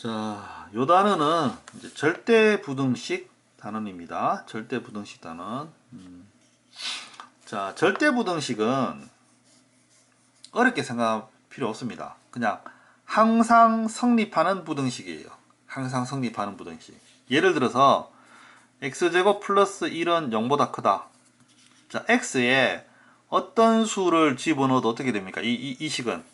자, 요 단어는 이제 절대부등식 단원입니다. 절대부등식 단원. 자, 절대부등식은 어렵게 생각할 필요 없습니다. 그냥 항상 성립하는 부등식이에요. 항상 성립하는 부등식. 예를 들어서 x제곱 플러스 1은 0보다 크다. 자, x에 어떤 수를 집어넣어도 어떻게 됩니까? 이 식은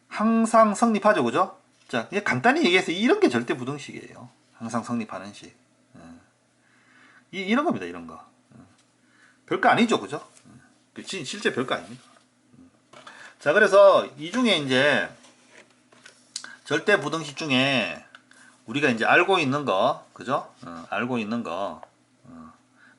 항상 성립하죠, 그죠? 자, 그냥 간단히 얘기해서 이런 게 절대부등식이에요. 항상 성립하는 식. 이런 겁니다, 이런 거. 별거 아니죠, 그죠? 실제 별거 아닙니다. 자, 그래서 이 중에 이제 절대부등식 중에 우리가 이제 알고 있는 거, 그죠? 알고 있는 거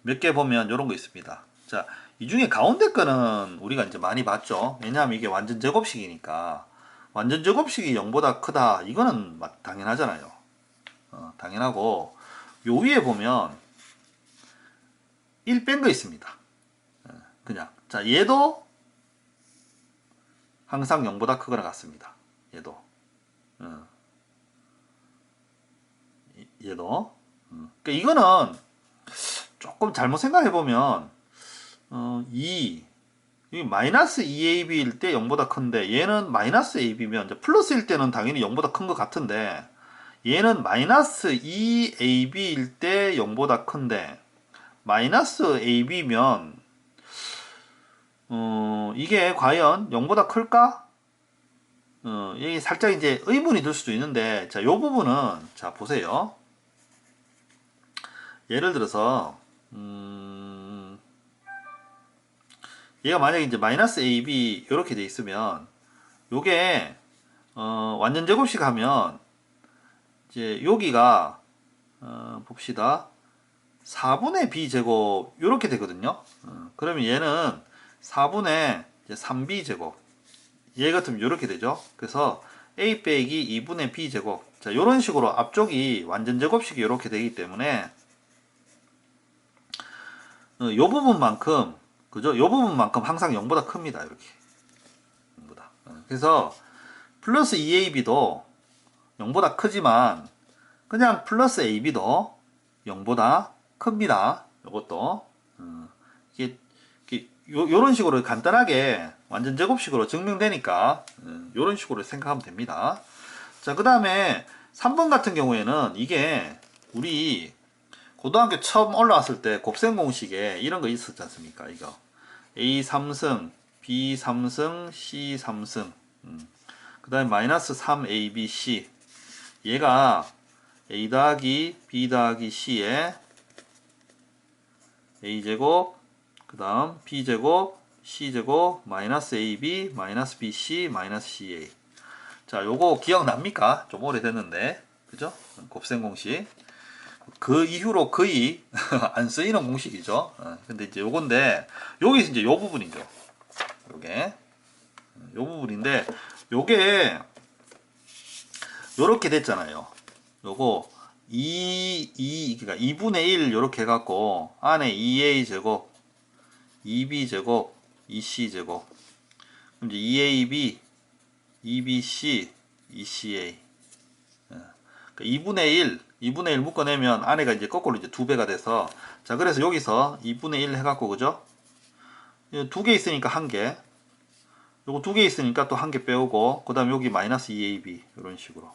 몇 개 보면 이런 거 있습니다. 자, 이 중에 가운데 거는 우리가 이제 많이 봤죠. 왜냐하면 이게 완전 제곱식이니까. 완전 제곱식이 0보다 크다. 이거는 당연하잖아요. 당연하고 요 위에 보면 1 뺀 거 있습니다. 그냥. 자, 얘도 항상 0보다 크거나 같습니다. 얘도. 얘도. 그러니까 이거는 조금 잘못 생각해보면 이 마이너스 2ab일 때 0보다 큰데 얘는 마이너스 ab면 이제 플러스일 때는 당연히 0보다 큰 것 같은데 얘는 마이너스 2ab일 때 0보다 큰데 마이너스 ab면 이게 과연 0보다 클까? 이게 살짝 이제 의문이 들 수도 있는데 자, 요 부분은 자 보세요. 예를 들어서 얘가 만약에 이제 마이너스 ab 이렇게 돼 있으면 요게 완전 제곱식 하면 이제 여기가 봅시다. 4분의 b제곱 이렇게 되거든요. 그러면 얘는 4분의 3b제곱 얘 같으면 이렇게 되죠. 그래서 a 빼기 2분의 b제곱 자 요런 식으로 앞쪽이 완전 제곱식이 이렇게 되기 때문에 요 부분만큼 그죠? 요 부분만큼 항상 0보다 큽니다. 이렇게 0보다. 그래서 플러스 2ab도 0보다 크지만 그냥 플러스 ab도 0보다 큽니다. 요것도 이게 요런 식으로 간단하게 완전 제곱식으로 증명되니까 요런 식으로 생각하면 됩니다. 자, 그 다음에 3번 같은 경우에는 이게 우리 고등학교 처음 올라왔을 때 곱셈 공식에 이런 거 있었지 않습니까? 이거 a 3승, b 3승, c 3승 그 다음에 마이너스 3abc 얘가 a 더하기 b 더하기 c에 a제곱 그 다음 b제곱 c제곱 마이너스 ab 마이너스 bc 마이너스 ca 자, 요거 기억납니까? 좀 오래됐는데 그죠? 곱셈 공식 그 이후로 거의 안 쓰이는 공식이죠. 근데 이제 요건데 여기서 이제 요 부분이죠. 요게 요 부분인데 요게 요렇게 됐잖아요. 요거 그러니까 2분의 1 요렇게 해갖고 안에 2a 제곱 2b 제곱 2c 제곱 그럼 이제 2ab 2bc 2ca 그러니까 2분의 1 묶어내면 안에가 이제 거꾸로 이제 2배가 돼서 자 그래서 여기서 2분의 1 해갖고 그죠? 2개 있으니까 1개 요거 2개 있으니까 또 1개 빼오고 그 다음 여기 마이너스 2ab 이런 식으로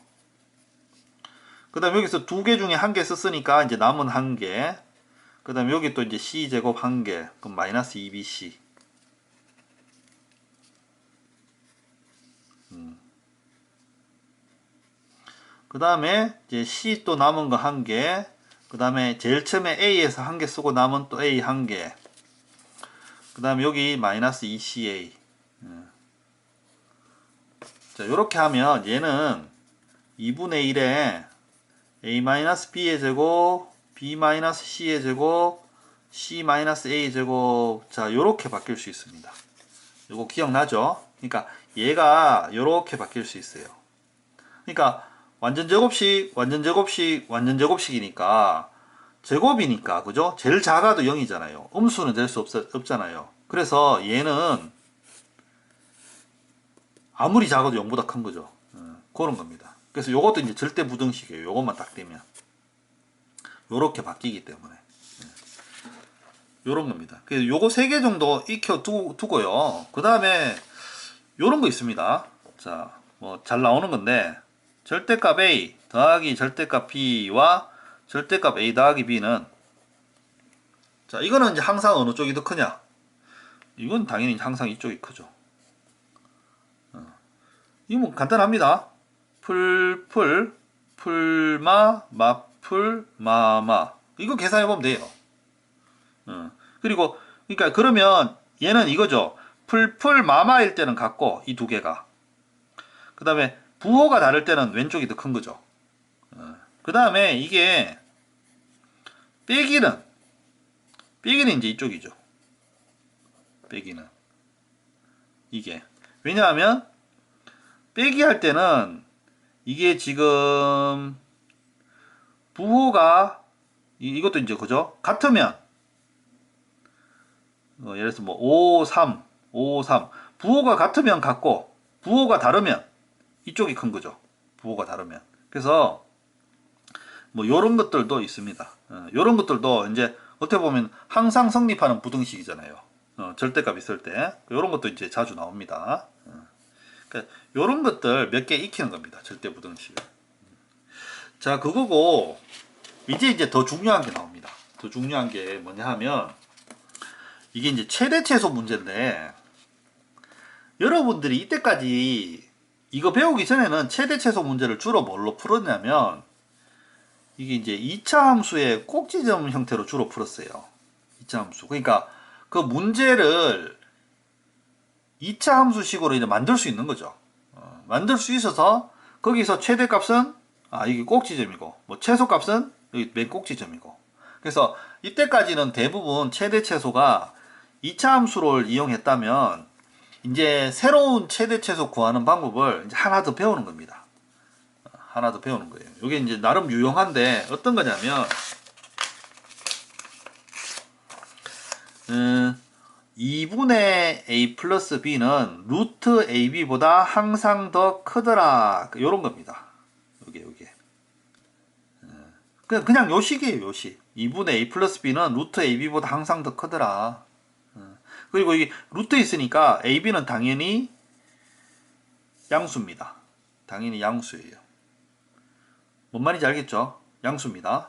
그 다음 여기서 2개 중에 1개 썼으니까 이제 남은 1개 그 다음 여기 또 이제 c제곱 1개 그럼 마이너스 2bc 그 다음에 이제 C 또 남은 거 1개 그 다음에 제일 처음에 A에서 1개 쓰고 남은 또 A 1개 그 다음에 여기 마이너스 2CA 자 요렇게 하면 얘는 2분의 1에 A-B의 제곱 B-C의 제곱 C-A의 제곱 자 요렇게 바뀔 수 있습니다. 요거 기억나죠? 그러니까 얘가 요렇게 바뀔 수 있어요. 그러니까 완전 제곱식, 완전 제곱식, 완전 제곱식이니까 제곱이니까 그죠? 제일 작아도 0이잖아요. 음수는 될 수 없잖아요. 그래서 얘는 아무리 작아도 0보다 큰 거죠. 그런 겁니다. 그래서 요것도 이제 절대 부등식이에요. 요것만 딱 되면 요렇게 바뀌기 때문에 요런 겁니다. 그래서 요거 3개 정도 익혀 두고요. 그 다음에 요런 거 있습니다. 자, 뭐 잘 나오는 건데 절대값 A 더하기 절대값 B와 절대값 A 더하기 B는, 자, 이거는 이제 항상 어느 쪽이 더 크냐? 이건 당연히 항상 이쪽이 크죠. 이거 뭐 간단합니다. 풀마, 마풀, 마마. 이거 계산해보면 돼요. 그리고, 그러니까 그러면 얘는 이거죠. 마마일 때는 같고, 이 두 개가. 그 다음에 부호가 다를 때는 왼쪽이 더 큰 거죠. 그 다음에 이게 빼기는 이제 이쪽이죠. 빼기는 이게, 왜냐하면 빼기 할 때는 이게 지금 부호가 이것도 이제 그죠? 같으면 예를 들어서 뭐 5, 3 부호가 같으면 같고 부호가 다르면 이쪽이 큰 거죠. 부호가 다르면. 그래서 뭐 요런 것들도 있습니다. 요런 것들도 이제 어떻게 보면 항상 성립하는 부등식이잖아요. 절대값 있을 때 요런 것도 이제 자주 나옵니다. 그러니까 요런 것들 몇 개 익히는 겁니다. 절대 부등식. 자, 그거고 이제 더 중요한 게 나옵니다. 더 중요한 게 뭐냐 하면 이게 이제 최대 최소 문제인데, 여러분들이 이때까지 이거 배우기 전에는 최대 최소 문제를 주로 뭘로 풀었냐면 이게 이제 2차 함수의 꼭지점 형태로 주로 풀었어요. 2차 함수. 그러니까 그 문제를 2차 함수식으로 이제 만들 수 있는 거죠. 만들 수 있어서 거기서 최대값은 이게 꼭지점이고, 뭐 최소값은 여기 맨 꼭지점이고. 그래서 이때까지는 대부분 최대 최소가 2차 함수를 이용했다면 이제 새로운 최대 최소 구하는 방법을 이제 하나 더 배우는 겁니다. 하나 더 배우는 거예요. 이게 이제 나름 유용한데 어떤 거냐면 2분의 A 플러스 B는 루트 AB보다 항상 더 크더라. 요런 겁니다. 요게. 그냥 요식이에요, 요식. 2분의 A 플러스 B는 루트 AB보다 항상 더 크더라. 그리고 이 루트 있으니까 AB는 당연히 양수입니다. 당연히 양수예요. 뭔 말인지 알겠죠? 양수입니다.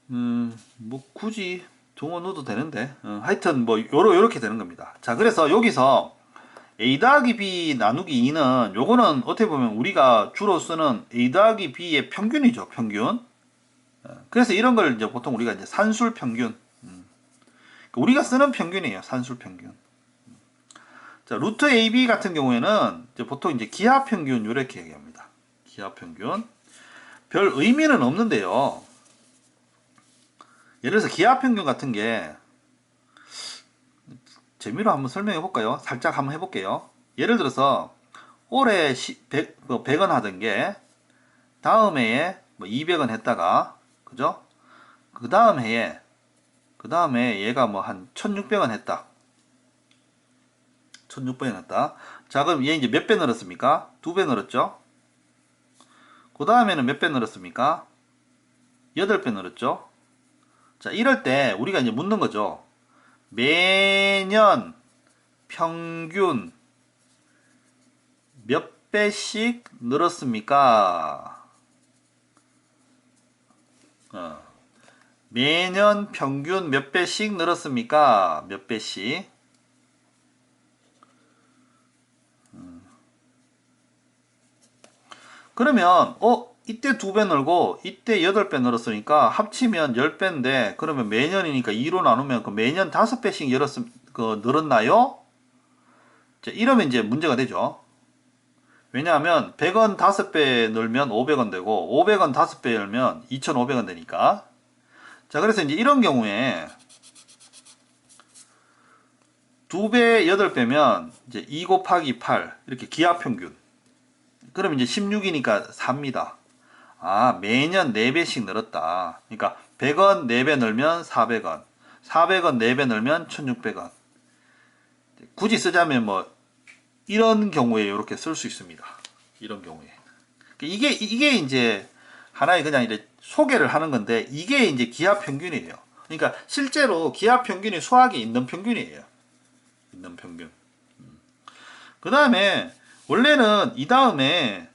뭐 굳이 동어 넣어도 되는데 하여튼 뭐 요렇게 되는 겁니다. 자, 그래서 여기서 A 더하기 B 나누기 2는 요거는 어떻게 보면 우리가 주로 쓰는 A 더하기 B의 평균이죠. 평균. 그래서 이런 걸 이제 보통 우리가 이제 산술 평균, 우리가 쓰는 평균이에요. 산술 평균. 자, 루트 AB 같은 경우에는 이제 보통 이제 기하 평균 이렇게 얘기합니다. 기하 평균. 별 의미는 없는데요. 예를 들어서 기하 평균 같은 게 재미로 한번 설명해 볼까요? 살짝 한번 해볼게요. 예를 들어서 올해 100원 하던 게 다음 해에 뭐 200원 했다가, 그죠? 그 다음 해에 얘가 뭐 한 1600원 했다. 1600원 했다. 자, 그럼 얘 이제 몇 배 늘었습니까? 2배 늘었죠? 그 다음에는 몇 배 늘었습니까? 8배 늘었죠? 자, 이럴 때 우리가 이제 묻는 거죠. 매년 평균 몇 배씩 늘었습니까? 매년 평균 몇 배씩 늘었습니까? 몇 배씩? 그러면 이때 2배 늘고 이때 8배 늘었으니까 합치면 10배인데, 그러면 매년이니까 2로 나누면 그 매년 5배씩 늘었나요? 자, 이러면 이제 문제가 되죠. 왜냐하면 100원 5배 늘면 500원 되고 500원 5배 열면 2,500원 되니까. 자, 그래서 이제 이런 경우에 2배 8배면 이제 2 곱하기 8 이렇게 기하평균. 그럼 이제 16이니까 4입니다. 매년 4배씩 늘었다. 그러니까 100원 4배 늘면 400원, 400원 4배 늘면 1600원. 굳이 쓰자면 뭐 이런 경우에 이렇게 쓸 수 있습니다. 이런 경우에. 이게 이제 하나의 그냥 이제 소개를 하는 건데, 이게 이제 기하 평균이에요. 그러니까 실제로 기하 평균이 수학에 있는 평균이에요. 있는 평균. 그 다음에 원래는 이 다음에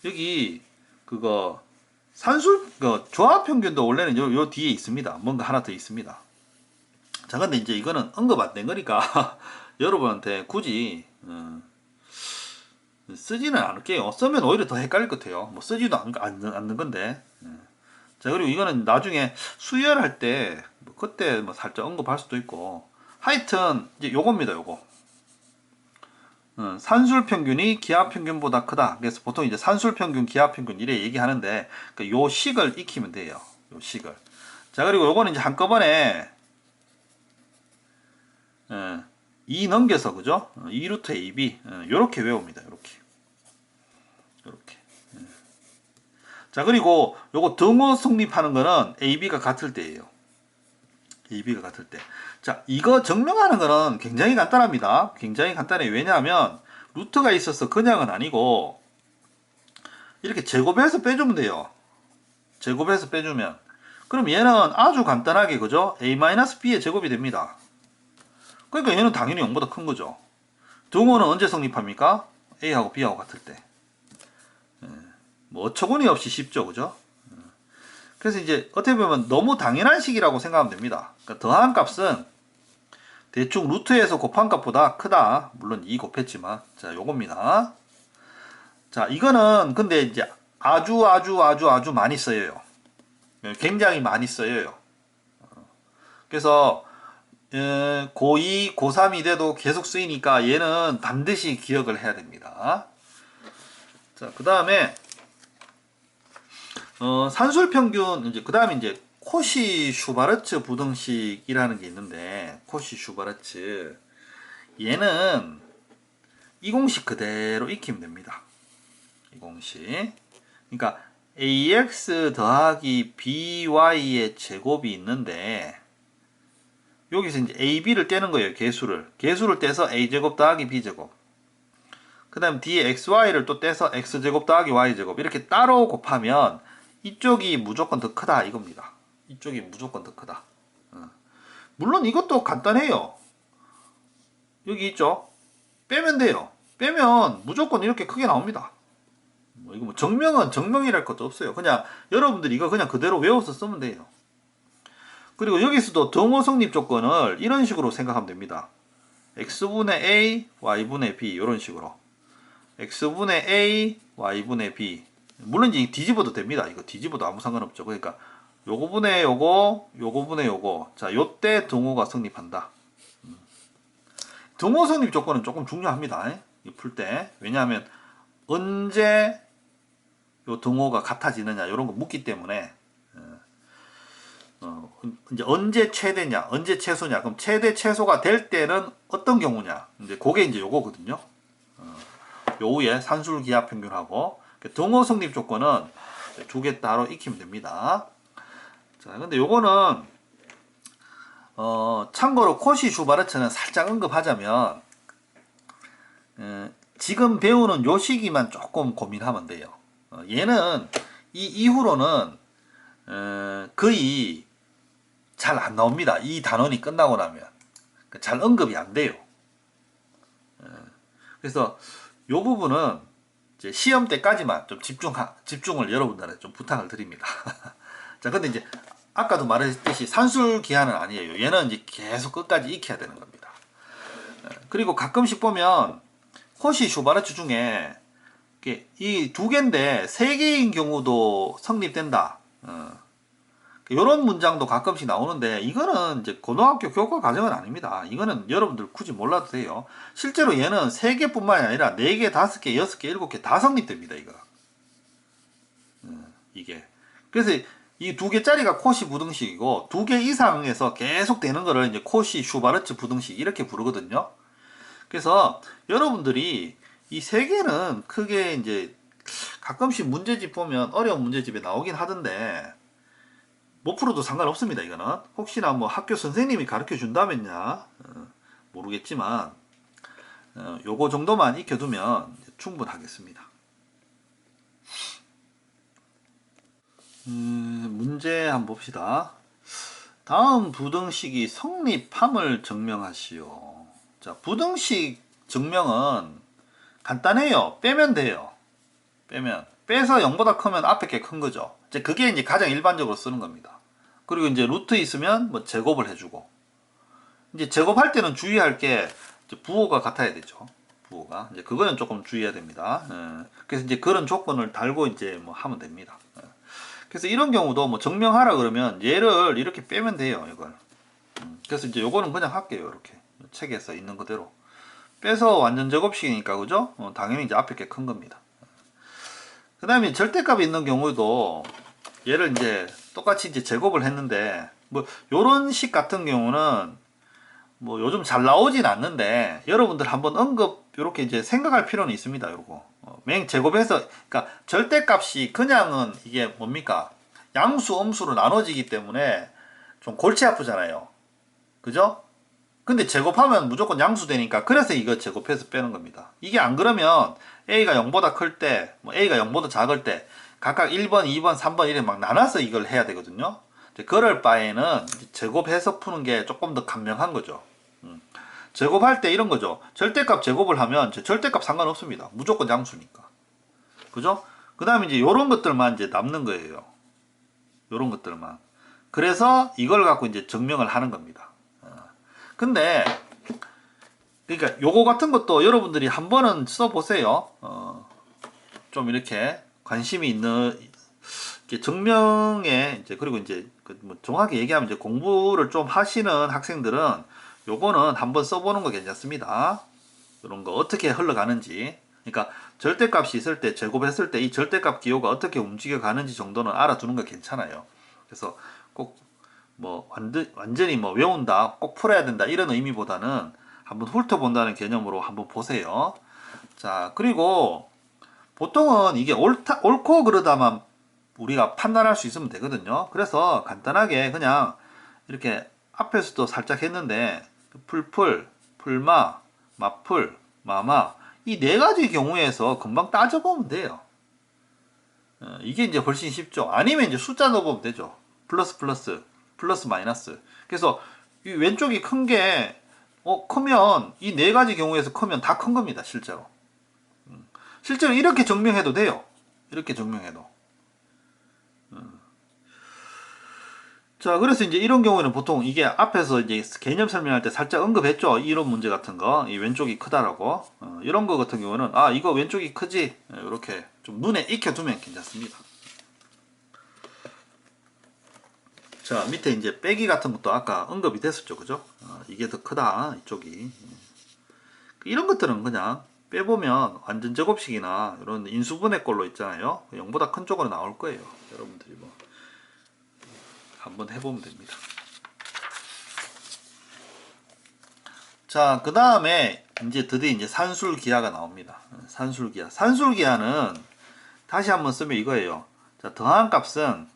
여기 그거 산술 그 조합 평균도 원래는 요 뒤에 있습니다. 뭔가 하나 더 있습니다. 자, 근데 이제 이거는 언급 안 된 거니까 여러분한테 굳이 쓰지는 않을게요. 쓰면 오히려 더 헷갈릴 것 같아요. 뭐 쓰지도 않는 건데. 자, 그리고 이거는 나중에 수열할 때, 뭐 그때 뭐 살짝 언급할 수도 있고. 하여튼, 이제 요겁니다, 요거. 산술 평균이 기하 평균보다 크다. 그래서 보통 이제 산술 평균, 기하 평균 이래 얘기하는데, 그러니까 요 식을 익히면 돼요. 요 식을. 자, 그리고 요거는 이제 한꺼번에, 2 넘겨서, 그죠? 2 루트 AB. 요렇게 외웁니다, 요렇게. 요렇게. 자, 그리고 요거 등호 성립하는 거는 AB가 같을 때예요. AB가 같을 때. 자, 이거 증명하는 거는 굉장히 간단합니다. 굉장히 간단해요. 왜냐하면 루트가 있어서 그냥은 아니고 이렇게 제곱해서 빼주면 돼요. 제곱해서 빼주면. 그럼 얘는 아주 간단하게, 그죠? A-B의 제곱이 됩니다. 그러니까 얘는 당연히 0보다 큰 거죠. 등호는 언제 성립합니까? A하고 B하고 같을 때. 뭐 어처구니 없이 쉽죠, 그죠? 그래서 이제 어떻게 보면 너무 당연한 식이라고 생각하면 됩니다. 그러니까 더한 값은 대충 루트에서 곱한 값보다 크다. 물론 2 곱했지만. 자, 요겁니다. 자, 이거는 근데 이제 아주 많이 써요. 굉장히 많이 써요. 그래서 고2, 고3이 돼도 계속 쓰이니까 얘는 반드시 기억을 해야 됩니다. 자, 그 다음에 산술 평균, 이제, 그 다음에 이제, 코시 슈바르츠 부등식이라는 게 있는데, 코시 슈바르츠. 얘는 이 공식 그대로 익히면 됩니다. 이 공식. 그러니까, ax 더하기 by의 제곱이 있는데, 여기서 이제 ab를 떼는 거예요, 개수를. 개수를 떼서 a제곱 더하기 b제곱. 그 다음 뒤에 xy를 또 떼서 x제곱 더하기 y제곱. 이렇게 따로 곱하면, 이쪽이 무조건 더 크다 이겁니다. 이쪽이 무조건 더 크다. 물론 이것도 간단해요. 여기 있죠? 빼면 돼요. 빼면 무조건 이렇게 크게 나옵니다. 뭐 이거 뭐 정명이랄 것도 없어요. 그냥 여러분들이 이거 그냥 그대로 외워서 쓰면 돼요. 그리고 여기서도 등호 성립 조건을 이런 식으로 생각하면 됩니다. x분의 a, y분의 b 이런 식으로. x분의 a, y분의 b. 물론 이제 뒤집어도 됩니다. 이거 뒤집어도 아무 상관없죠. 그러니까 요거분의 요거, 요거분의 요거. 자, 요때 등호가 성립한다. 등호 성립 조건은 조금 중요합니다. 풀 때. 왜냐하면 언제 요 등호가 같아지느냐 이런 거 묻기 때문에 이제 언제 최대냐, 언제 최소냐. 그럼 최대 최소가 될 때는 어떤 경우냐. 이제 그게 이제 요거거든요. 요 후에 산술 기하 평균하고 등호 성립 조건은 두 개 따로 익히면 됩니다. 자, 근데 요거는 참고로 코시 슈바르츠는 살짝 언급하자면 지금 배우는 요 시기만 조금 고민하면 돼요. 얘는 이 이후로는 거의 잘 안 나옵니다. 이 단원이 끝나고 나면 잘 언급이 안 돼요. 그래서 요 부분은 이제 시험 때까지만 좀 집중을 여러분들한테 좀 부탁을 드립니다. 자, 근데 이제 아까도 말했듯이 산술 기하는 아니에요. 얘는 이제 계속 끝까지 익혀야 되는 겁니다. 그리고 가끔씩 보면 코시 슈바르츠 중에 이 두 개인데 세 개인 경우도 성립된다. 이런 문장도 가끔씩 나오는데 이거는 이제 고등학교 교과 과정은 아닙니다. 이거는 여러분들 굳이 몰라도 돼요. 실제로 얘는 3개뿐만이 아니라 4개, 5개, 6개, 7개 다 성립됩니다. 이거. 이게. 그래서 이 2개짜리가 코시 부등식이고 2개 이상에서 계속 되는 거를 이제 코시 슈바르츠 부등식 이렇게 부르거든요. 그래서 여러분들이 이 3개는 크게 이제 가끔씩 문제집 보면 어려운 문제집에 나오긴 하던데 못 풀어도 상관없습니다. 이거는 혹시나 뭐 학교 선생님이 가르쳐 준다면야 모르겠지만 요거 정도만 익혀두면 충분하겠습니다. 문제 한번 봅시다. 다음 부등식이 성립함을 증명하시오. 자, 부등식 증명은 간단해요. 빼면 돼요. 빼서 0보다 크면 앞에 게 큰 거죠. 이제 그게 이제 가장 일반적으로 쓰는 겁니다. 그리고 이제 루트 있으면 뭐 제곱을 해주고, 이제 제곱할 때는 주의할 게 부호가 같아야 되죠. 부호가 이제 그거는 조금 주의해야 됩니다. 그래서 이제 그런 조건을 달고 이제 뭐 하면 됩니다. 그래서 이런 경우도 뭐 증명하라 그러면 얘를 이렇게 빼면 돼요. 이걸. 그래서 이제 요거는 그냥 할게요. 이렇게 책에서 있는 그대로 빼서 완전 제곱식이니까 그죠? 당연히 이제 앞에 게 큰 겁니다. 그 다음에 절대값이 있는 경우도 얘를 이제 똑같이 이제 제곱을 했는데 뭐 요런 식 같은 경우는 뭐 요즘 잘 나오진 않는데 여러분들 한번 언급 요렇게 이제 생각할 필요는 있습니다. 요거 맹 제곱해서 그러니까 절대값이 그냥은 이게 뭡니까 양수 음수로 나눠지기 때문에 좀 골치 아프잖아요. 그죠? 근데 제곱하면 무조건 양수 되니까 그래서 이거 제곱해서 빼는 겁니다. 이게 안 그러면 A가 0보다 클 때, 뭐 A가 0보다 작을 때 각각 1번, 2번, 3번 이렇게 막 나눠서 이걸 해야 되거든요. 그럴 바에는 제곱해서 푸는 게 조금 더 간명한 거죠. 제곱할 때 이런 거죠. 절대값 제곱을 하면 절대값 상관없습니다. 무조건 양수니까. 그죠? 그 다음에 이제 요런 것들만 이제 남는 거예요. 요런 것들만. 그래서 이걸 갖고 이제 증명을 하는 겁니다. 근데 그러니까 요거 같은 것도 여러분들이 한 번은 써보세요. 좀 이렇게 관심이 있는 증명에 이제 그리고 이제 뭐 정확하게 얘기하면 이제 공부를 좀 하시는 학생들은 요거는 한번 써보는 거 괜찮습니다. 이런 거 어떻게 흘러가는지. 그러니까 절대값이 있을 때 제곱했을 때 이 절대값 기호가 어떻게 움직여 가는지 정도는 알아두는 거 괜찮아요. 그래서 꼭 뭐 완전히 뭐 외운다, 꼭 풀어야 된다 이런 의미보다는 한번 훑어본다는 개념으로 한번 보세요. 자, 그리고 보통은 이게 옳고 그르다만 우리가 판단할 수 있으면 되거든요. 그래서 간단하게 그냥 이렇게 앞에서도 살짝 했는데 풀풀, 풀마, 마풀, 마마 이 네 가지 경우에서 금방 따져보면 돼요. 이게 이제 훨씬 쉽죠. 아니면 이제 숫자 넣어보면 되죠. 플러스 플러스, 플러스 마이너스. 그래서 이 왼쪽이 큰 게 크면 이 네 가지 경우에서 크면 다 큰 겁니다. 실제로. 실제로 이렇게 증명해도 돼요. 이렇게 증명해도. 자, 그래서 이제 이런 경우에는 보통 이게 앞에서 이제 개념 설명할 때 살짝 언급했죠. 이런 문제 같은 거. 이 왼쪽이 크다라고. 이런 거 같은 경우는, 아, 이거 왼쪽이 크지? 이렇게 좀 눈에 익혀두면 괜찮습니다. 자, 밑에 이제 빼기 같은 것도 아까 언급이 됐었죠. 그죠? 이게 더 크다. 이쪽이. 이런 것들은 그냥 빼보면 완전 제곱식이나 이런 인수분해 꼴로 있잖아요. 0보다 큰 쪽으로 나올 거예요. 여러분들이 뭐. 한번 해보면 됩니다. 자, 그 다음에 이제 드디어 이제 산술기하가 나옵니다. 산술기하. 산술기하는 다시 한번 쓰면 이거예요. 자, 더한 값은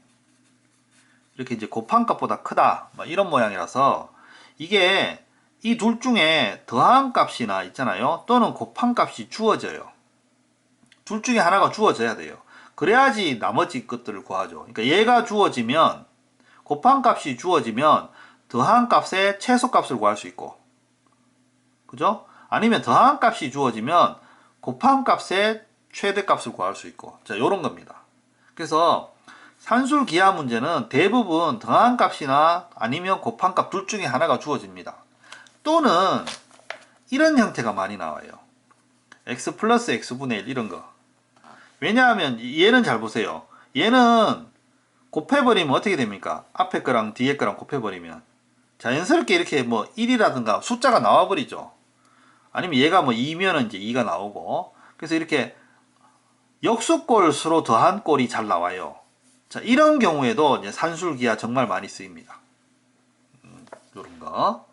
이렇게 이제 곱한 값보다 크다. 이런 모양이라서 이게 이 둘 중에 더한 값이나 있잖아요. 또는 곱한 값이 주어져요. 둘 중에 하나가 주어져야 돼요. 그래야지 나머지 것들을 구하죠. 그러니까 얘가 주어지면 곱한 값이 주어지면 더한 값의 최소값을 구할 수 있고, 그죠? 아니면 더한 값이 주어지면 곱한 값의 최대값을 구할 수 있고, 자, 요런 겁니다. 그래서 산술기하 문제는 대부분 더한 값이나 아니면 곱한 값 둘 중에 하나가 주어집니다. 또는 이런 형태가 많이 나와요. x 플러스 x분의 1 이런 거. 왜냐하면 얘는 잘 보세요. 얘는 곱해버리면 어떻게 됩니까? 앞에 거랑 뒤에 거랑 곱해버리면 자연스럽게 이렇게 뭐 1이라든가 숫자가 나와버리죠. 아니면 얘가 뭐 2면은 이제 2가 나오고, 그래서 이렇게 역수꼴수로 더한 꼴이 잘 나와요. 자, 이런 경우에도 이제 산술기하 정말 많이 쓰입니다. 이런 거.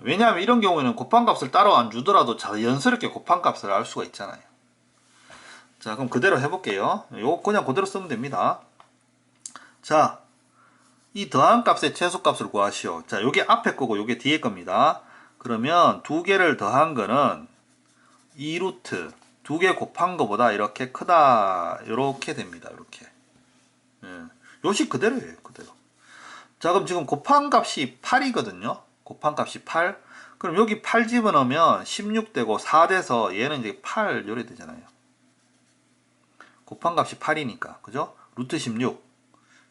왜냐하면 이런 경우에는 곱한 값을 따로 안 주더라도 자연스럽게 곱한 값을 알 수가 있잖아요. 자, 그럼 그대로 해볼게요. 요거 그냥 그대로 쓰면 됩니다. 자, 이 더한 값의 최소값을 구하시오. 자, 요게 앞에 거고 요게 뒤에 겁니다. 그러면 두 개를 더한 거는 2루트 두 개 곱한 거보다 이렇게 크다. 이렇게 됩니다. 이렇게. 예. 요식 그대로예요. 그대로. 자, 그럼 지금 곱한 값이 8이거든요. 곱한 값이 8. 그럼 여기 8 집어넣으면 16 되고 4 돼서 얘는 이제 8 요래 되잖아요. 곱한 값이 8이니까. 그죠? 루트 16.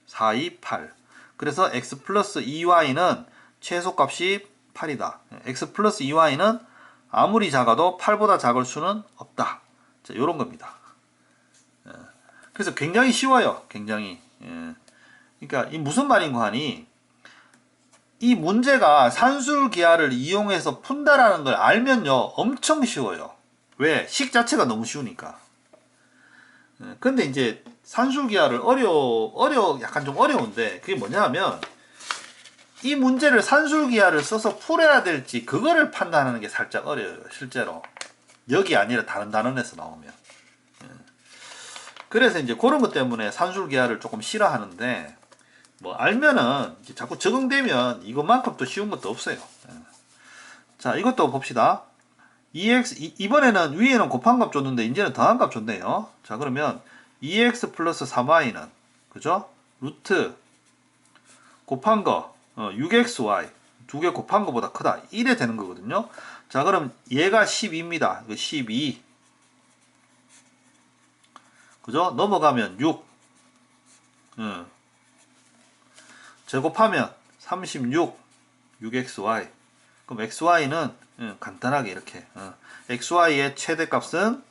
4, 2, 8. 그래서 x 플러스 2y는 최소값이 8이다. x 플러스 2y는 아무리 작아도 8보다 작을 수는 없다. 자, 요런 겁니다. 그래서 굉장히 쉬워요. 굉장히. 그러니까 이 무슨 말인가 하니 이 문제가 산술기하를 이용해서 푼다라는 걸 알면요 엄청 쉬워요. 왜? 식 자체가 너무 쉬우니까. 근데 이제 산술기하를 약간 좀 어려운데 그게 뭐냐 하면 이 문제를 산술기하를 써서 풀어야 될지 그거를 판단하는 게 살짝 어려워요. 실제로 여기 아니라 다른 단원에서 나오면. 그래서 이제 그런 것 때문에 산술기하를 조금 싫어하는데 뭐 알면은 이제 자꾸 적응되면 이것만큼 또 쉬운 것도 없어요. 자, 이것도 봅시다. 이번에는 위에는 곱한 값 줬는데 이제는 더한 값 줬네요. 자, 그러면 2x 플러스 3y는 그죠? 루트 곱한 거 6xy 두 개 곱한 거보다 크다. 이래 되는 거거든요. 자, 그럼 얘가 12입니다. 이거 12. 그죠? 넘어가면 6. 제곱하면 36. 6xy. 그럼 xy는 간단하게 이렇게 xy의 최대값은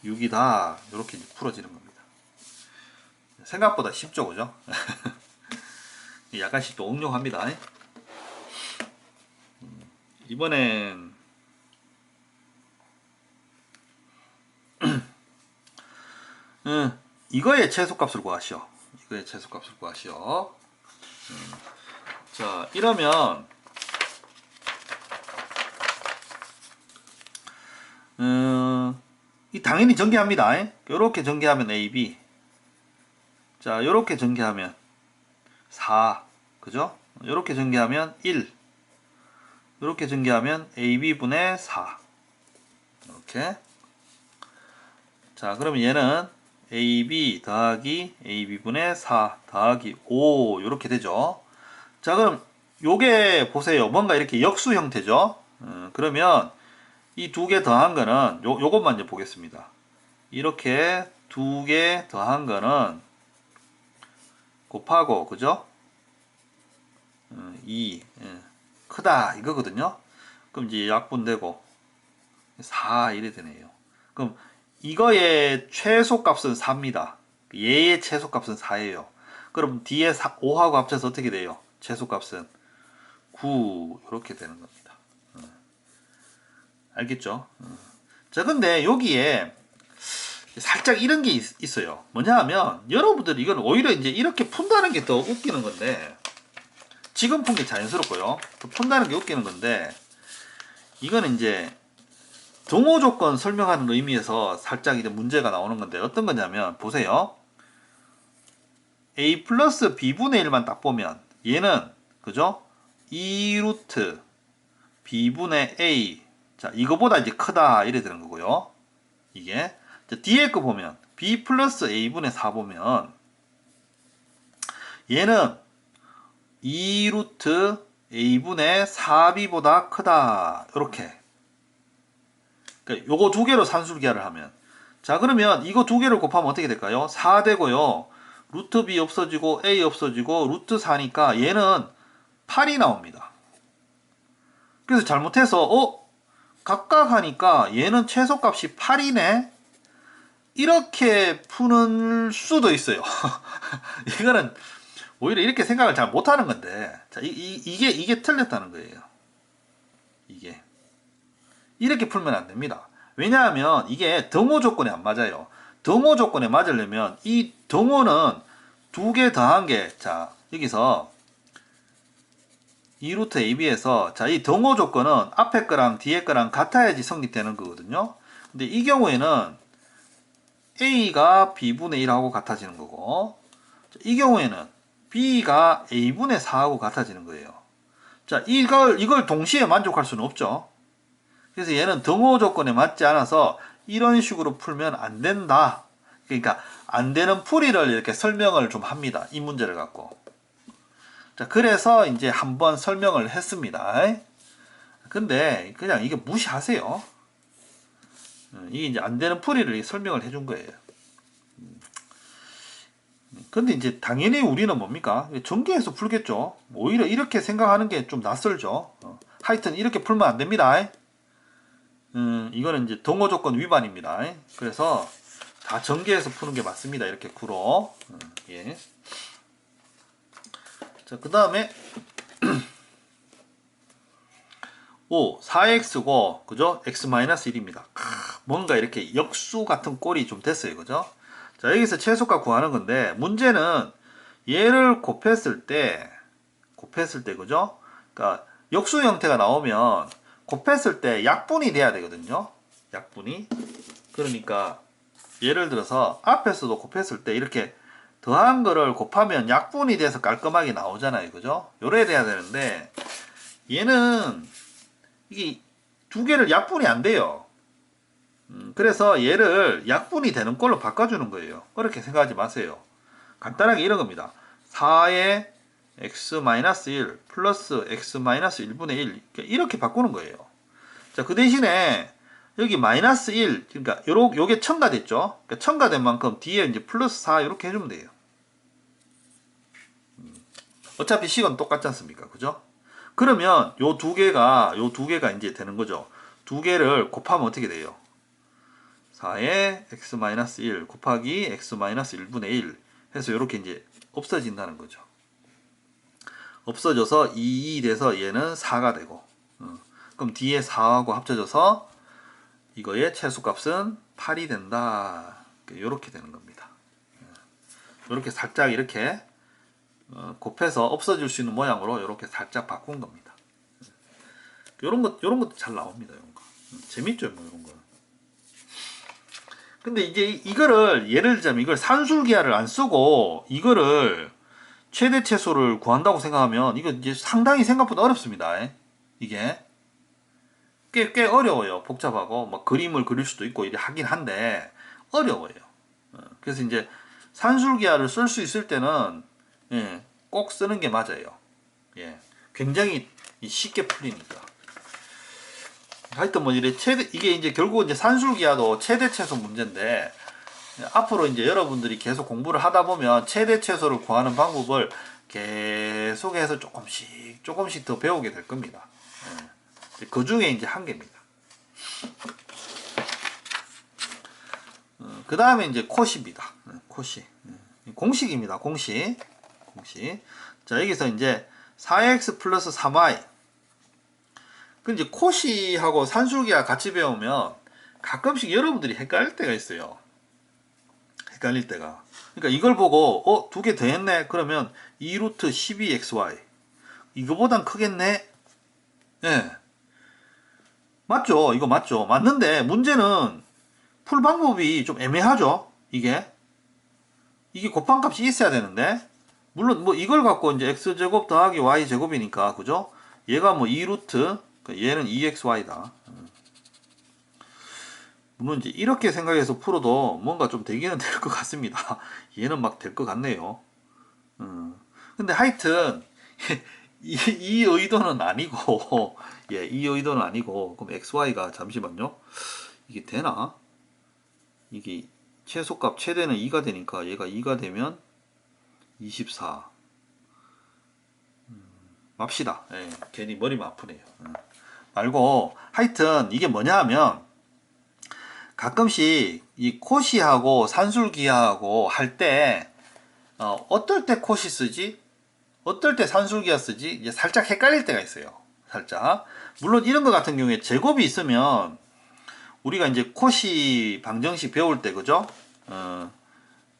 6이다. 이렇게 풀어지는 겁니다. 생각보다 쉽죠, 그죠? 약간씩 또 응용합니다. 이번엔 이거의 최소값을 구하시오. 이거의 최소값을 구하시오. 자, 이러면 이 당연히 전개합니다. 이렇게 전개하면 AB. 자, 이렇게 전개하면 4. 그죠? 이렇게 전개하면 1. 이렇게 전개하면 AB분의 4. 이렇게. 자, 그러면 얘는 AB 더하기 AB분의 4 더하기 5 이렇게 되죠. 자, 그럼 요게 보세요. 뭔가 이렇게 역수 형태죠. 그러면 이 두 개 더한 거는 요것만 이제 보겠습니다. 이렇게 두 개 더한 거는 곱하고 그죠? 2 크다 이거거든요. 그럼 이제 약분되고 4 이래 되네요. 그럼 이거의 최소값은 4입니다. 얘의 최소값은 4예요. 그럼 뒤에 5하고 합쳐서 어떻게 돼요? 최소값은 9 이렇게 되는 겁니다. 알겠죠? 자, 근데 여기에 살짝 이런 게 있어요. 뭐냐 하면 여러분들이 이건 오히려 이제 이렇게 푼다는 게 더 웃기는 건데 지금 푼 게 자연스럽고요. 또 푼다는 게 웃기는 건데 이거는 이제 동호 조건 설명하는 의미에서 살짝 이제 문제가 나오는 건데 어떤 거냐면 보세요. a 플러스 b분의 1만 딱 보면 얘는 그죠? 2루트 b분의 a 자 이거보다 이제 크다 이래 되는 거고요. 이게 자, 뒤에 거 보면 b 플러스 a분의 4 보면 얘는 2루트 a분의 4b보다 크다 이렇게 그러니까 요거 두 개로 산술기하를 하면 자 그러면 이거 두 개를 곱하면 어떻게 될까요? 4 되고요. 루트 b 없어지고 a 없어지고 루트 4니까 얘는 8이 나옵니다. 그래서 잘못해서 각각 하니까 얘는 최소값이 8이네 이렇게 푸는 수도 있어요. 이거는 오히려 이렇게 생각을 잘 못하는 건데 자, 이게 틀렸다는 거예요. 이게 이렇게 풀면 안 됩니다. 왜냐하면 이게 등호 조건에 안 맞아요. 등호 조건에 맞으려면 이 등호는 두 개 더한 게 자 여기서 2루트 AB에서 자 이 등호 조건은 앞에 거랑 뒤에 거랑 같아야지 성립되는 거거든요. 근데 이 경우에는 A가 B분의 1하고 같아지는 거고 이 경우에는 B가 A분의 4하고 같아지는 거예요. 자 이걸 동시에 만족할 수는 없죠. 그래서 얘는 등호 조건에 맞지 않아서 이런 식으로 풀면 안 된다. 그러니까 안 되는 풀이를 이렇게 설명을 좀 합니다. 이 문제를 갖고. 자, 그래서 이제 한번 설명을 했습니다. 근데 그냥 이게 무시하세요. 이게 이제 안 되는 풀이를 설명을 해준 거예요. 근데 이제 당연히 우리는 뭡니까? 전기에서 풀겠죠. 오히려 이렇게 생각하는 게 좀 낯설죠. 하여튼 이렇게 풀면 안 됩니다. 이거는 이제 동호 조건 위반입니다. 그래서 다 전기에서 푸는 게 맞습니다. 이렇게 구로. 예. 자, 그 다음에 5, 4x고, 그죠? x-1입니다. 뭔가 이렇게 역수 같은 꼴이 좀 됐어요. 그죠? 자, 여기서 최소값 구하는 건데, 문제는 얘를 곱했을 때, 그죠? 그러니까 역수 형태가 나오면 곱했을 때 약분이 돼야 되거든요. 약분이. 그러니까 예를 들어서 앞에서도 곱했을 때 이렇게 더한 거를 곱하면 약분이 돼서 깔끔하게 나오잖아요. 그죠? 요래 돼야 되는데 얘는 이게 두 개를 약분이 안 돼요. 그래서 얘를 약분이 되는 걸로 바꿔주는 거예요. 그렇게 생각하지 마세요. 간단하게 이런 겁니다. 4의 x-1 플러스 x-1분의 1 이렇게 바꾸는 거예요. 자, 그 대신에 여기 마이너스 1 그러니까 요게 첨가됐죠. 그러니까 첨가된 만큼 뒤에 이제 플러스 4 이렇게 해주면 돼요. 어차피 식은 똑같지 않습니까? 그죠? 그러면 요 두 개가 이제 되는 거죠. 두 개를 곱하면 어떻게 돼요? 4의 x-1 곱하기 x-1분의 1 해서 이렇게 이제 없어진다는 거죠. 없어져서 2 돼서 얘는 4가 되고 그럼 뒤에 4하고 합쳐져서 이거의 최소값은 8이 된다. 이렇게 되는 겁니다. 이렇게 살짝 이렇게 곱해서 없어질 수 있는 모양으로 이렇게 살짝 바꾼 겁니다. 이런 것도 잘 나옵니다. 이런 거. 재밌죠, 뭐 이런 거. 근데 이제 이거를 예를 들자면 이걸 산술기하를 안 쓰고 이거를 최대 최소를 구한다고 생각하면 이거 이제 상당히 생각보다 어렵습니다. 이게 꽤 어려워요. 복잡하고 막 그림을 그릴 수도 있고 이래 하긴 한데 어려워요. 그래서 이제 산술기하를 쓸 수 있을 때는 꼭 쓰는 게 맞아요. 굉장히 쉽게 풀리니까. 하여튼 뭐 이래 이게 이제 결국 이제 산술기하도 최대 최소 문제인데 앞으로 이제 여러분들이 계속 공부를 하다 보면 최대 최소를 구하는 방법을 계속해서 조금씩 더 배우게 될 겁니다. 그 중에 이제 한 개입니다. 그 다음에 이제 콧입니다. 콧이. 공식입니다. 공식. 자, 여기서 이제 4x 플러스 3y. 그 이제 콧이하고 산술기하 같이 배우면 가끔씩 여러분들이 헷갈릴 때가 있어요. 헷갈릴 때가. 그러니까 이걸 보고, 두 개 더 했네? 그러면 2루트 12xy. 이거보단 크겠네? 예. 맞죠? 이거 맞죠? 맞는데 문제는 풀 방법이 좀 애매하죠? 이게 곱한값이 있어야 되는데 물론 뭐 이걸 갖고 이제 x제곱 더하기 y제곱이니까 그죠? 얘가 뭐 2루트 얘는 2xy다. 물론 이제 이렇게 생각해서 풀어도 뭔가 좀 되기는 될 것 같습니다. 얘는 막 될 것 같네요. 근데 하여튼 이 의도는 아니고 이 의도는 아니고 그럼 xy가 잠시만요. 이게 되나? 이게 최소값 최대는 2가 되니까 얘가 2가 되면 24 맙시다. 괜히 머리만 아프네요. 말고 하여튼 이게 뭐냐 하면 가끔씩 이 콧이하고 산술기하고 할 때 어떨 때 콧이 쓰지? 어떨 때 산술기하 쓰지? 이제 살짝 헷갈릴 때가 있어요. 살짝. 물론 이런 거 같은 경우에 제곱이 있으면 우리가 이제 콧이 방정식 배울 때 그죠?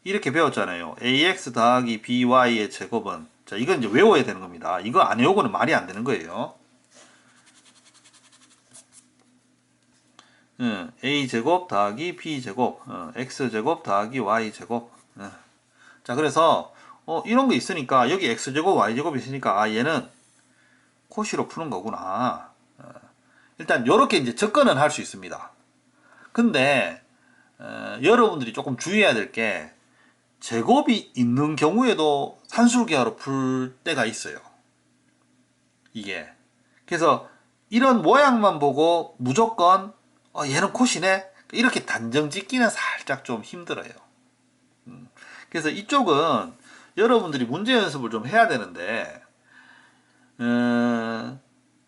이렇게 배웠잖아요. ax 더하기 by의 제곱은 자 이건 이제 외워야 되는 겁니다. 이거 안 외우고는 말이 안 되는 거예요. a제곱 더하기 b제곱 x제곱 더하기 y제곱 자 그래서 이런 거 있으니까 여기 x제곱 y제곱 있으니까 얘는 코시로 푸는 거구나. 일단 요렇게 이제 접근은 할 수 있습니다. 근데 여러분들이 조금 주의해야 될 게 제곱이 있는 경우에도 산술기하로 풀 때가 있어요. 이게 그래서 이런 모양만 보고 무조건 얘는 콧이네 이렇게 단정 짓기는 살짝 좀 힘들어요. 그래서 이쪽은 여러분들이 문제 연습을 좀 해야 되는데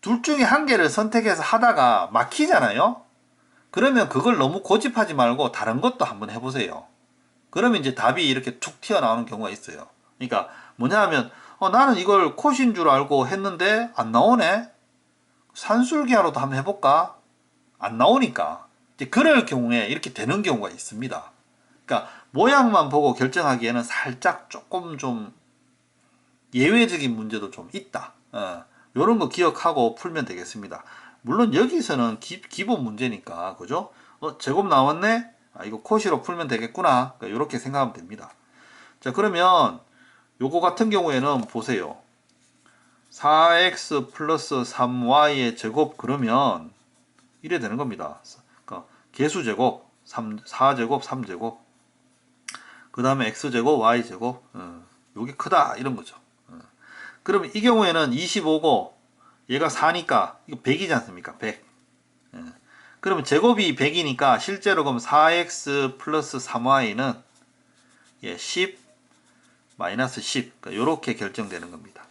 둘 중에 한 개를 선택해서 하다가 막히잖아요. 그러면 그걸 너무 고집하지 말고 다른 것도 한번 해보세요. 그러면 이제 답이 이렇게 툭 튀어나오는 경우가 있어요. 그러니까 뭐냐 하면 나는 이걸 콧인 줄 알고 했는데 안 나오네. 산술기하로도 한번 해볼까? 안 나오니까 이제 그럴 경우에 이렇게 되는 경우가 있습니다. 그러니까 모양만 보고 결정하기에는 살짝 조금 좀 예외적인 문제도 좀 있다. 요런 거 기억하고 풀면 되겠습니다. 물론 여기서는 기본 문제니까 그죠? 제곱 나왔네? 이거 코시로 풀면 되겠구나. 이렇게 생각하면 됩니다. 자, 그러면 요거 같은 경우에는 보세요. 4x 플러스 3y의 제곱 그러면 이래 되는 겁니다. 그러니까 개수제곱 4제곱 3제곱 그 다음에 x제곱 y제곱 요게 크다 이런 거죠. 그러면 이 경우에는 25고 얘가 4니까 이거 100이지 않습니까? 100. 그러면 제곱이 100이니까 실제로 그럼 4x 플러스 3y는 10 마이너스 10 이렇게 결정되는 겁니다.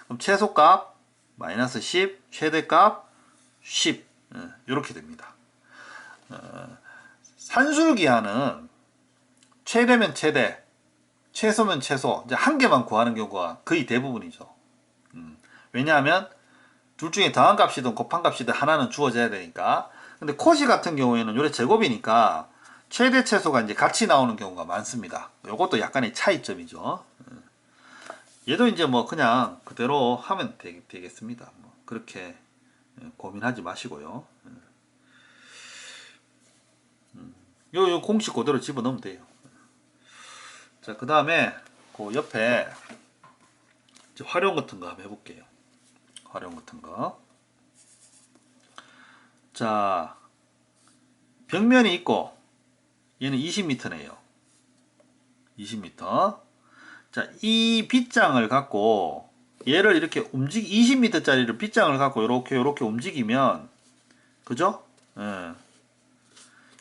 그럼 최소값 마이너스 10 최대값 10 이렇게 됩니다. 산술기하는 최대면 최대 최소면 최소 이제 한 개만 구하는 경우가 거의 대부분이죠. 왜냐하면 둘 중에 더한 값이든 곱한 값이든 하나는 주어져야 되니까. 근데 코시 같은 경우에는 요래 제곱이니까 최대 최소가 이제 같이 나오는 경우가 많습니다. 요것도 약간의 차이점이죠. 얘도 이제 뭐 그냥 그대로 하면 되겠습니다. 뭐 그렇게 고민하지 마시고요. 요 공식 그대로 집어넣으면 돼요. 자, 그 다음에 그 옆에 이제 활용 같은 거 한번 해볼게요. 활용 같은 거. 자, 벽면이 있고 얘는 20m네요. 20m. 자, 이 빗장을 갖고 얘를 이렇게 20m짜리를 빗장을 갖고 이렇게 움직이면 그죠?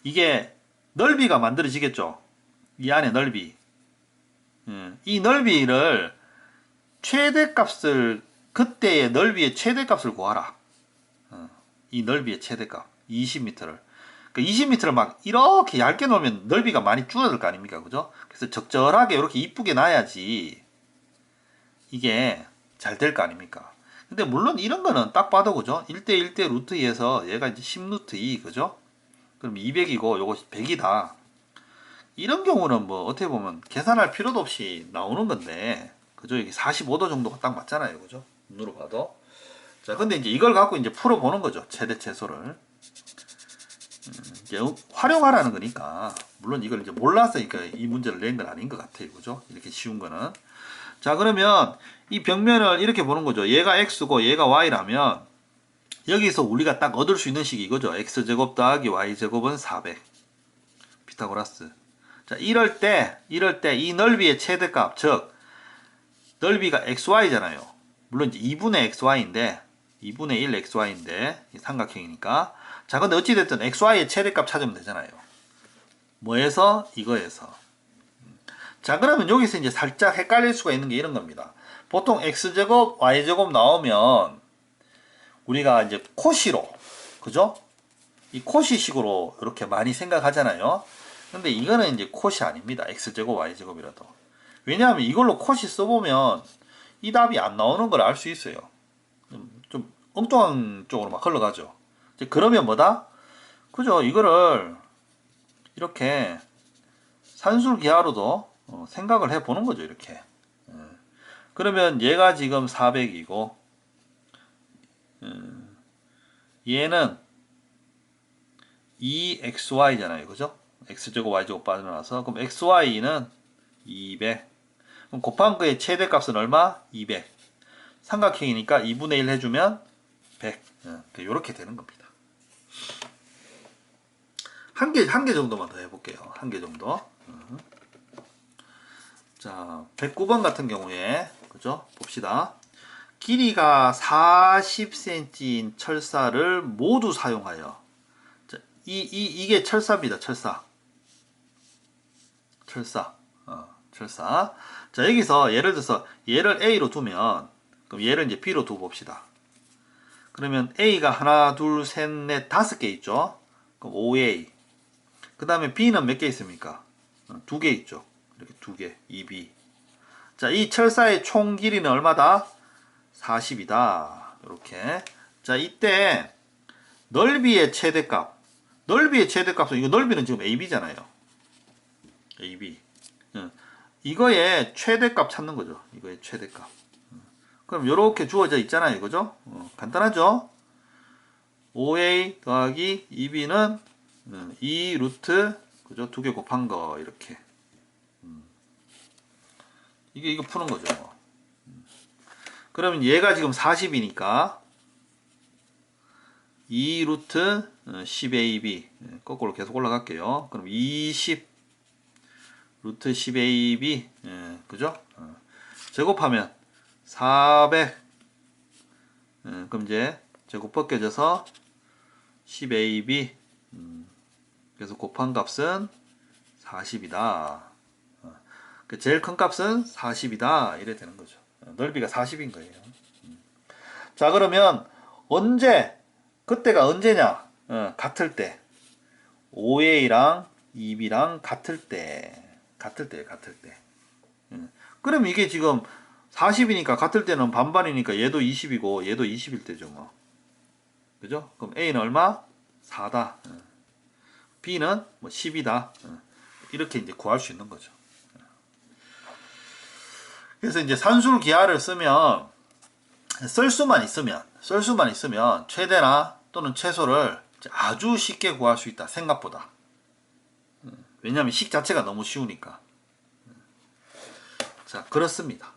이게 넓이가 만들어지겠죠? 이 안에 넓이. 이 넓이를 최대값을 그때의 넓이의 최대값을 구하라. 이 넓이의 최대값 20m를. 그 20m를 막 이렇게 얇게 놓으면 넓이가 많이 줄어들 거 아닙니까? 그죠? 그래서 적절하게 이렇게 이쁘게 놔야지 이게 잘 될 거 아닙니까? 근데 물론 이런 거는 딱 봐도 그죠? 1대 1대 루트 2에서 얘가 이제 10 루트 2 그죠? 그럼 200이고 요거 100이다. 이런 경우는 뭐 어떻게 보면 계산할 필요도 없이 나오는 건데 그죠? 이게 45도 정도가 딱 맞잖아요. 그죠? 눈으로 봐도. 자, 근데 이제 이걸 갖고 이제 풀어보는 거죠. 최대 최소를. 이제 활용하라는 거니까. 물론 이걸 이제 몰라서 이 문제를 낸 건 아닌 것 같아요. 그죠? 이렇게 쉬운 거는. 자, 그러면 이 벽면을 이렇게 보는 거죠. 얘가 x고 얘가 y라면 여기서 우리가 딱 얻을 수 있는 식이 이거죠. x제곱 더하기 y제곱은 400. 피타고라스. 자, 이럴 때 이 넓이의 최대값, 즉 넓이가 xy잖아요. 물론 이제 2분의 xy인데 2분의 1 xy인데 삼각형이니까. 자, 근데 어찌됐든 xy의 최대값 찾으면 되잖아요. 뭐에서? 이거에서. 자, 그러면 여기서 이제 살짝 헷갈릴 수가 있는 게 이런 겁니다. 보통 x제곱 y제곱 나오면 우리가 이제 코시로 그죠? 이 코시식으로 이렇게 많이 생각하잖아요. 근데 이거는 이제 콧이 아닙니다. x제곱 y제곱이라도. 왜냐하면 이걸로 콧이 써보면 이 답이 안 나오는 걸 알 수 있어요. 좀 엉뚱한 쪽으로 막 흘러가죠. 이제 그러면 뭐다? 그죠? 이거를 이렇게 산술기하로도 생각을 해보는 거죠. 이렇게. 그러면 얘가 지금 400이고 얘는 2xy잖아요. 그죠? x제곱 y제곱 빠져나와서 그럼 xy는 200. 그럼 곱한 거의 최대값은 얼마? 200. 삼각형이니까 2분의 1 해주면 100. 이렇게 되는 겁니다. 한 개 정도만 더 해볼게요. 한 개 정도. 자, 109번 같은 경우에, 그죠? 봅시다. 길이가 40cm인 철사를 모두 사용하여. 자, 이게 철사입니다. 철사. 철사. 자, 여기서 예를 들어서 얘를 A로 두면, 그럼 얘를 이제 B로 두고 봅시다. 그러면 A가 하나, 둘, 셋, 넷, 5개 있죠? 그럼 5A. 그 다음에 B는 몇 개 있습니까? 2개 있죠. 이렇게 2개, 2B. 자, 이 철사의 총 길이는 얼마다? 40이다. 이렇게. 자, 이때 넓이의 최대값. 넓이의 최대값은, 이거 넓이는 지금 AB잖아요. AB. 이거의 최대값 찾는 거죠. 이거의 최대값. 그럼 이렇게 주어져 있잖아요. 이거죠? 간단하죠? 5A 더하기 2B는 2 루트, 그죠? 2개 곱한 거, 이렇게. 이거 푸는 거죠. 그러면 얘가 지금 40이니까 2 루트 10AB, 거꾸로 계속 올라갈게요. 그럼 20 루트 10AB, 그죠? 제곱하면 400. 그럼 이제 제곱 벗겨져서 10AB. 그래서 곱한 값은 40이다. 제일 큰 값은 40이다. 이래 되는 거죠. 넓이가 40인 거예요. 자, 그러면 그때가 언제냐? 같을 때. 5A랑 2B랑 같을 때. 그럼 이게 지금 40이니까 같을 때는 반반이니까 얘도 20이고 얘도 20일 때죠, 뭐. 그죠? 그럼 A는 얼마? 4다. B는 뭐 10이다. 이렇게 이제 구할 수 있는 거죠. 그래서 이제 산술기하를 쓰면 쓸 수만 있으면 최대나 또는 최소를 아주 쉽게 구할 수 있다. 생각보다. 왜냐하면 식 자체가 너무 쉬우니까. 자, 그렇습니다.